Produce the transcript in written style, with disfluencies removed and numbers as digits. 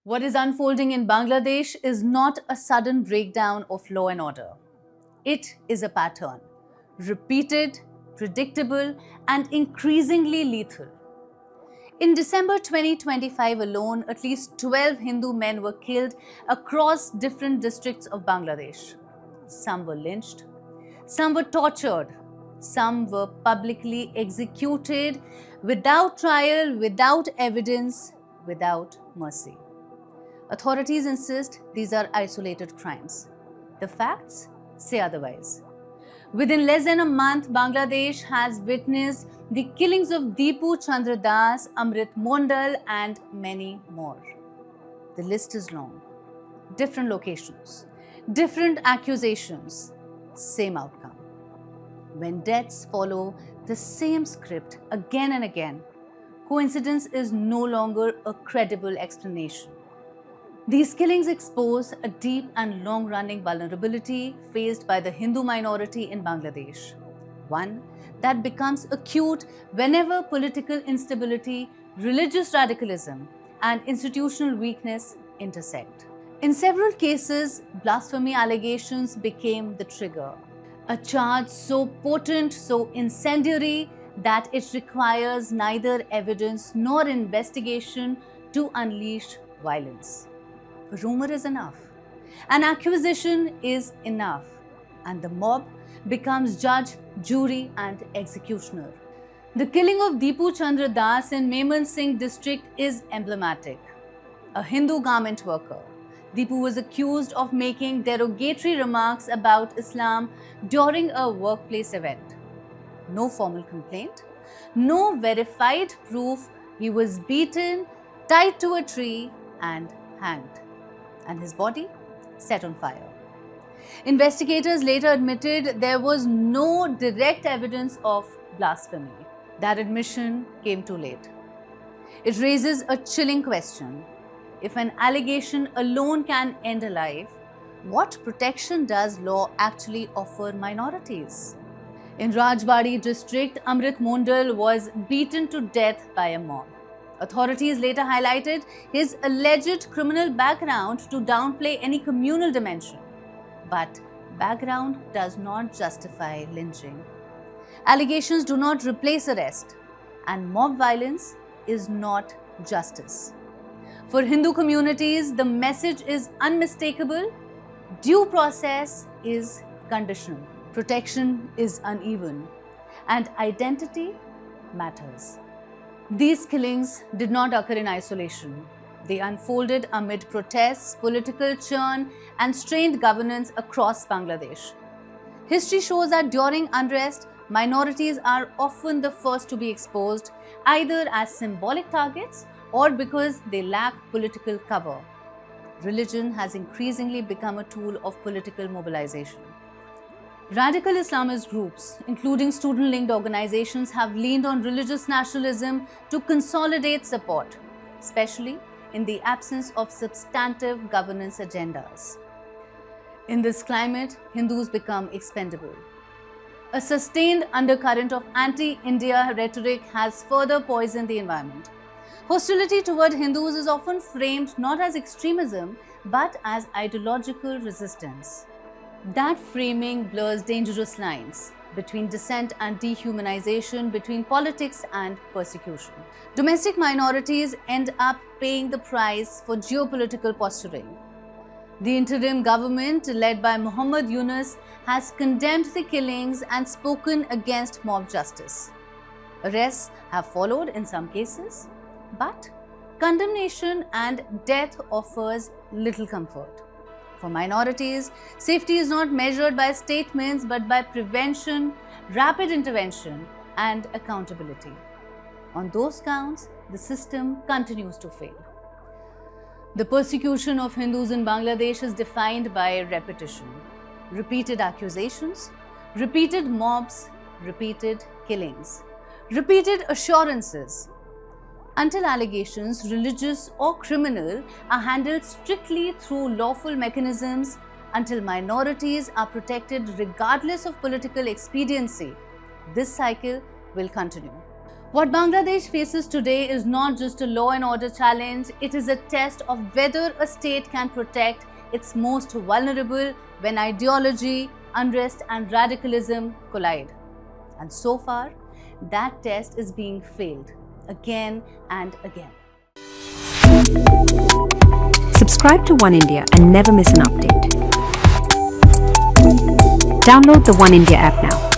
What is unfolding in Bangladesh is not a sudden breakdown of law and order. It is a pattern, repeated, predictable, and increasingly lethal. In December 2025 alone, at least 12 Hindu men were killed across different districts of Bangladesh. Some were lynched, some were tortured, some were publicly executed without trial, without evidence, without mercy. Authorities insist these are isolated crimes. The facts say otherwise. Within less than a month, Bangladesh has witnessed the killings of Deepu Chandra Das, Amrit Mondal, and many more. The list is long. Different locations, different accusations, same outcome. When deaths follow the same script again and again, coincidence is no longer a credible explanation. These killings expose a deep and long-running vulnerability faced by the Hindu minority in Bangladesh, one that becomes acute whenever political instability, religious radicalism, and institutional weakness intersect. In several cases, blasphemy allegations became the trigger, a charge so potent, so incendiary, that it requires neither evidence nor investigation to unleash violence. A rumor is enough. An accusation is enough. And the mob becomes judge, jury, and executioner. The killing of Deepu Chandra Das in Memon Singh district is emblematic. A Hindu garment worker, Deepu was accused of making derogatory remarks about Islam during a workplace event. No formal complaint, no verified proof. He was beaten, tied to a tree, and hanged, and his body set on fire. Investigators later admitted there was no direct evidence of blasphemy. That admission came too late. It raises a chilling question. If an allegation alone can end a life, what protection does law actually offer minorities? In Rajbari district, Amrit Mondal was beaten to death by a mob. Authorities later highlighted his alleged criminal background to downplay any communal dimension. But background does not justify lynching. Allegations do not replace arrest, and mob violence is not justice. For Hindu communities, the message is unmistakable. Due process is conditional. Protection is uneven, and identity matters. These killings did not occur in isolation. They unfolded amid protests, political churn, and strained governance across Bangladesh. History shows that during unrest, minorities are often the first to be exposed, either as symbolic targets or because they lack political cover. Religion has increasingly become a tool of political mobilization. Radical Islamist groups, including student-linked organizations, have leaned on religious nationalism to consolidate support, especially in the absence of substantive governance agendas. In this climate, Hindus become expendable. A sustained undercurrent of anti-India rhetoric has further poisoned the environment. Hostility toward Hindus is often framed not as extremism, but as ideological resistance. That framing blurs dangerous lines between dissent and dehumanization, between politics and persecution. Domestic minorities end up paying the price for geopolitical posturing. The interim government, led by Muhammad Yunus, has condemned the killings and spoken against mob justice. Arrests have followed in some cases, but condemnation and death offers little comfort. For minorities, safety is not measured by statements but by prevention, rapid intervention, and accountability. On those counts, the system continues to fail. The persecution of Hindus in Bangladesh is defined by repetition. Repeated accusations, repeated mobs, repeated killings, repeated assurances, until allegations, religious or criminal, are handled strictly through lawful mechanisms, until minorities are protected regardless of political expediency. This cycle will continue. What Bangladesh faces today is not just a law and order challenge, it is a test of whether a state can protect its most vulnerable when ideology, unrest and radicalism collide. And so far, that test is being failed again and again. Subscribe to One India and never miss an update. Download the One India app now.